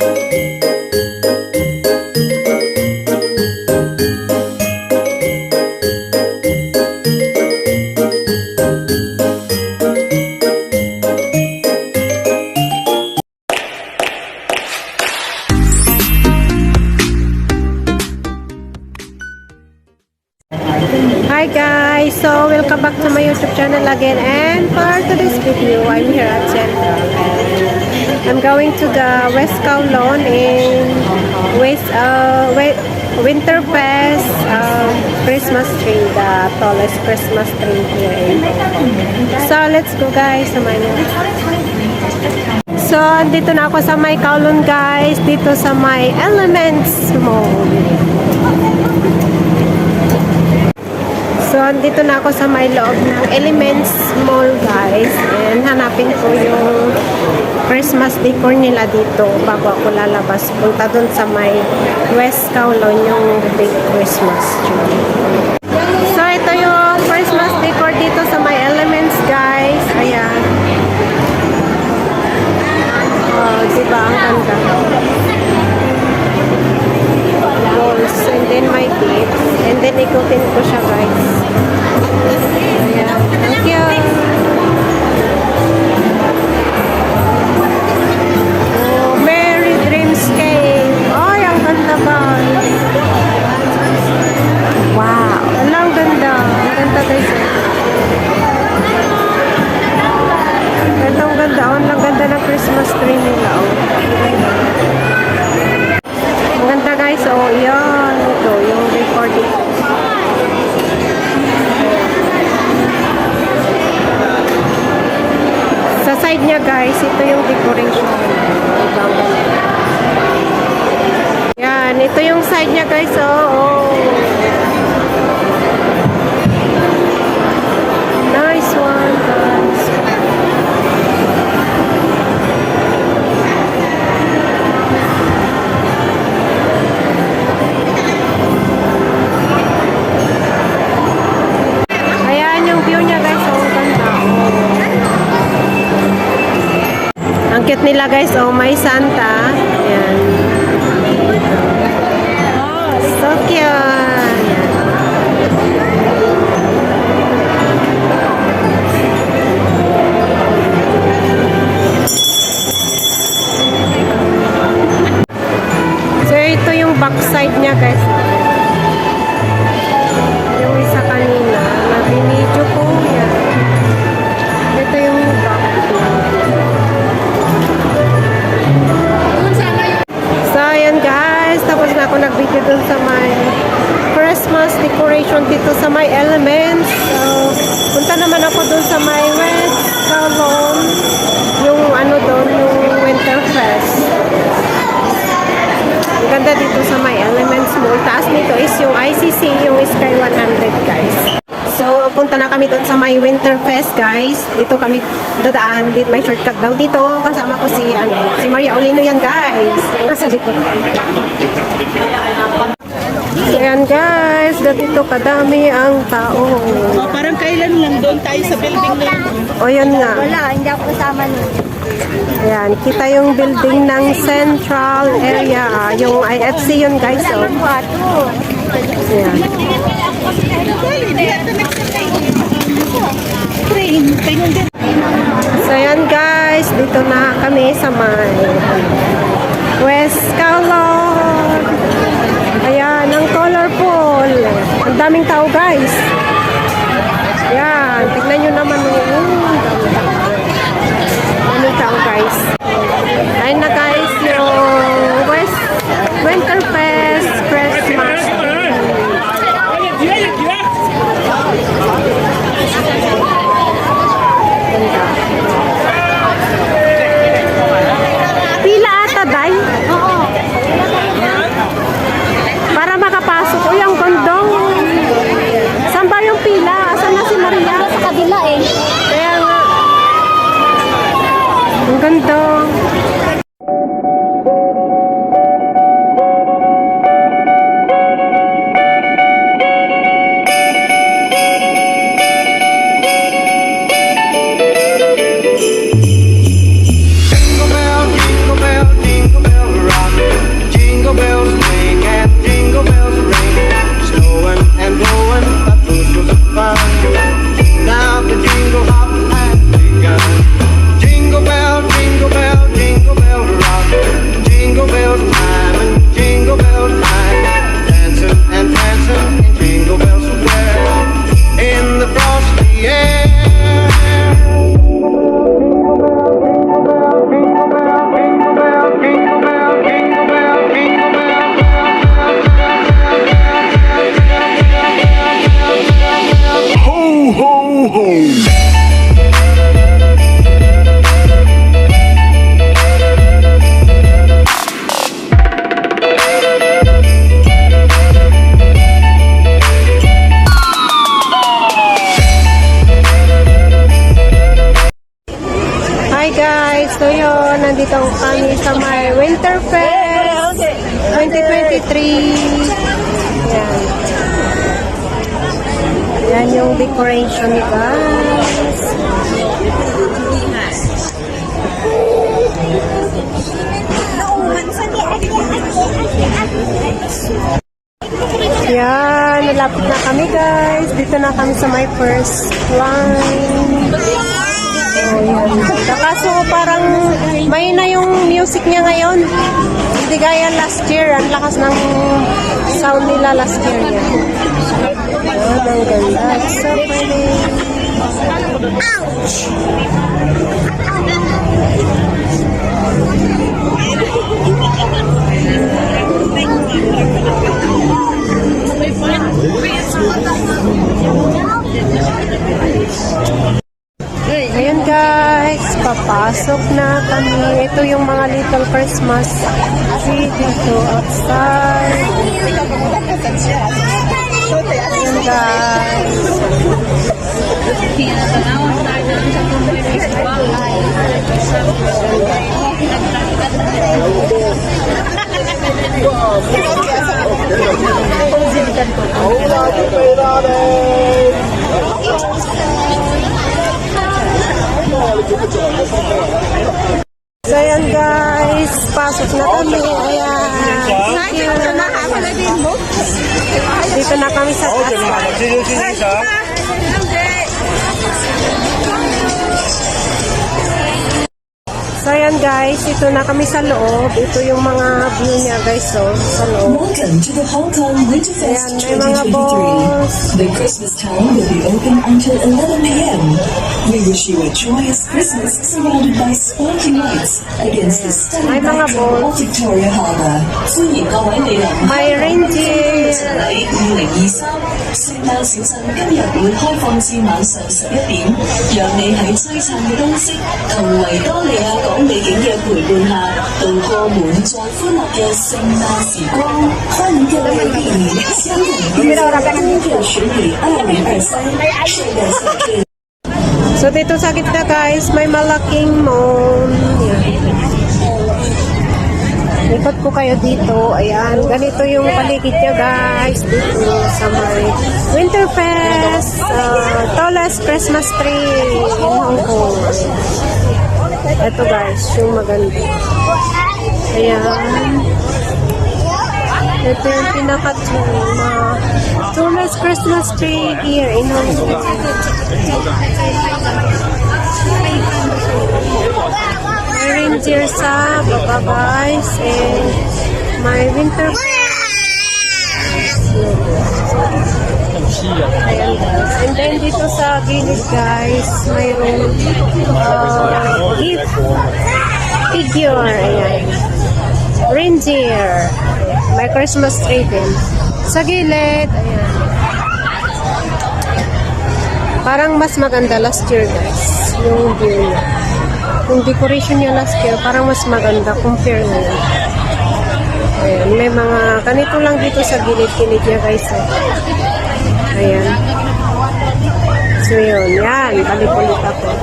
Hi guys, so welcome back to my YouTube channel again, and for today's video I'm here at Central and I'm going to the West Kowloon in Winterfest Christmas tree, the tallest Christmas tree here. So let's go guys, samahan niyo. So dito na ako sa may Kowloon guys, dito sa may Elements Mall. So, andito na ako sa may loob ng Elements Mall, guys. And hanapin ko yung Christmas decor nila dito bago ako lalabas. Punta dun sa may West Kowloon, yung big Christmas tree. So, ito yung Christmas decor dito sa may Elements, guys. Ayan. Oh, diba? Ang ganda. Balls, and then my gifts, and then ikutin ko siya guys. Ayan. Thank you. Oh, Merry Dreams Cave. Ay, ang ganda ba? Wow, ang ganda. Ang ganda guys. Ang ganda. Ang ganda ng Christmas tree nila. Ang ganda guys, oh, yan. Ito, yung recording. Sa side niya guys, ito yung decoration. Yan, ito yung side niya guys, oh. Nice one guys. Ang cute nila guys, oh, may Santa. Ayan. So cute. Ayan. So ito yung backside niya guys. Yung isa kanina na binidyo ko. Yan. Ito yung back. Tapos na ako nag-video dun sa may Christmas decoration dito sa may Elements. So, punta naman ako dun sa may West Kowloon. Yung ano dun, yung Winterfest. Ang ganda dito sa may Elements Mall. Taas nito is yung ICC, yung Sky 100 guys. So, punta na kami doon sa may Winterfest, guys. Dito kami dadaan. Dito, may shortcut daw dito. Kasama ko si Maria Olino yan, guys. Nasa likod. So, yan, guys. Dito kadami ang tao. Oh, parang kailan lang doon tayo sa building na yun. O, yan nga. Wala, hindi ako kasama nun. Ayan, kita yung building ng Central area. Yung IFC yun, guys. So, ayan. So yan guys, dito na kami sa may West Kowloon. Ayan, ang colorful. Ang daming tao guys. Ayan, tignan nyo naman yung daming tao guys. Ayan na guys, yung West Winterfest Christmas. Pila ata, day? Oo. Para makapasok. Uy, ang gondong. Saan ba yung pila? Asan na si Maria? Sa kabila eh. Kaya nga. Ang gondong. Jingle bell, jingle bell, jingle bell rock. nandito kami sa may Winterfest 2023. Yan. Yan yung decoration, guys. Yan, nalapit na kami, guys. Dito na kami sa my first line. Oh, yan. Kaso parang may na yung music niya ngayon. Hindi gaya last year. Ang lakas ng sound nila last year. Yan. Yan, ang ganda. It's so pretty. Ouch! Ayan guys, papasok na kami. Ito yung mga little Christmas tree dito outside. Ayan guys. So ayan guys, pasok na kami. Ayan. Thank you. Dito na kami sa taas. So ayan guys, ito na kami sa loob. Ito yung mga view niya guys, so sa loob. Welcome to the Hong Kong Winterfest Ayan, may mga 2023. balls. The Christmas town will be open until 11 p.m. We wish you a joyous Christmas surrounded by sparkling lights against the May stunning mga backdrop balls. of Victoria Harbour. 歡迎各位嚟臨 May reindeer. 禮2023聖誕小鎮今日會開放至晚上11點，讓你喺璀璨嘅燈飾同維多利亞港美景嘅陪伴下，度過滿載歡樂嘅聖誕時光。歡迎各位莅臨香港公司嘅選美2023聖誕盛宴。 So dito sa gitna guys, may malaking moon. Yan. Ikot po kayo dito. Ayan, ganito yung paligid niya guys. Dito sa may Winterfest. Tallest Christmas tree in Hong Kong. Ito guys, yung maganda. Ayan. Ito yung tallest Christmas tree here in Hong Kong. May reindeer sa baba guys, and may winter ayan guys. And then dito sa gilid guys, mayroong gift figure. Ayan. Reindeer. May Christmas tree din. Sa gilid, ayan. Parang mas maganda last year guys, yung view niya. Yung decoration niya last year, parang mas maganda compare ngayon. Ayan, may mga ganito lang dito sa gilid-gilid niya guys. Ayan. So yun, yan, balik-ulit ako.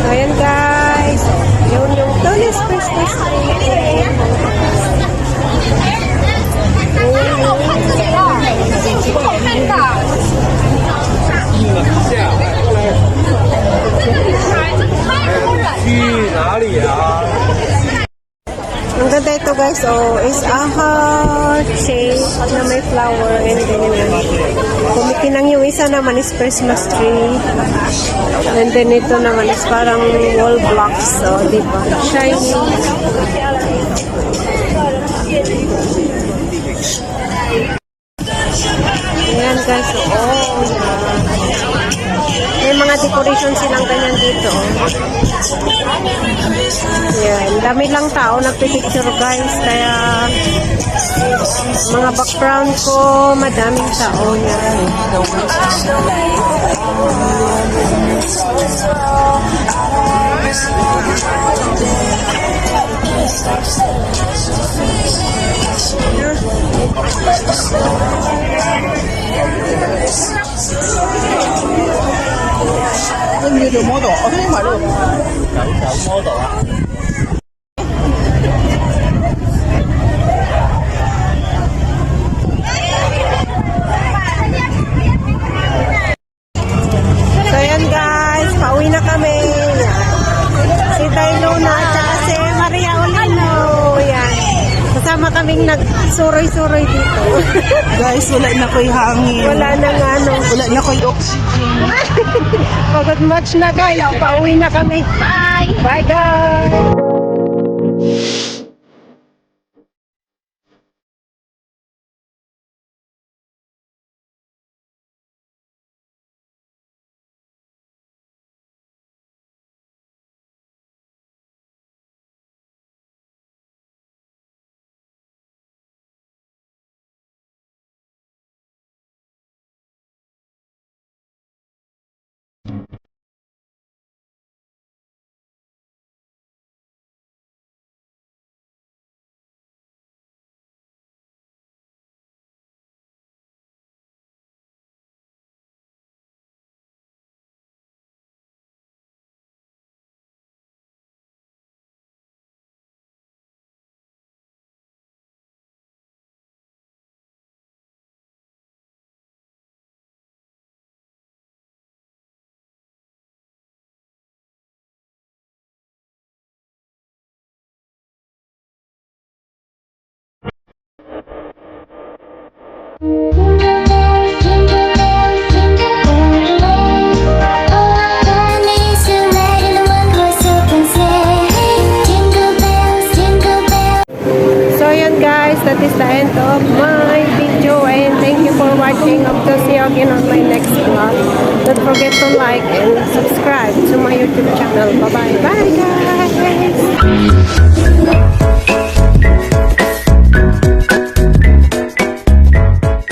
So ayan guys, yun yung tallest Christmas tree. Ang ganda ito guys, is a heart shape na may flower and then kumikinang yung isa naman is Christmas tree and then ito naman is parang wall blocks, so diba, shiny. Ayan guys, may mga decoration silang ganyan dito. Ayan, dami lang tao nagpipicture guys, kaya mga background ko, madaming tao yan. Yeah. model，我先买这个。小 model 啊。So yan guys, pauwi na kami. Yan. Si Tay Luna at saka si Maria Olino. Yan. Kasama kaming nagsuroy-suroy dito. Guys, wala na ko'y hangin. Wala nang ano. Wala na ko'y oxygen. Pagod much na guys. Pauwi na kami. Bye! Bye guys! That is the end of my video, and thank you for watching. Hope to see you again on my next vlog. Don't forget to like and subscribe to my YouTube channel. Bye bye guys.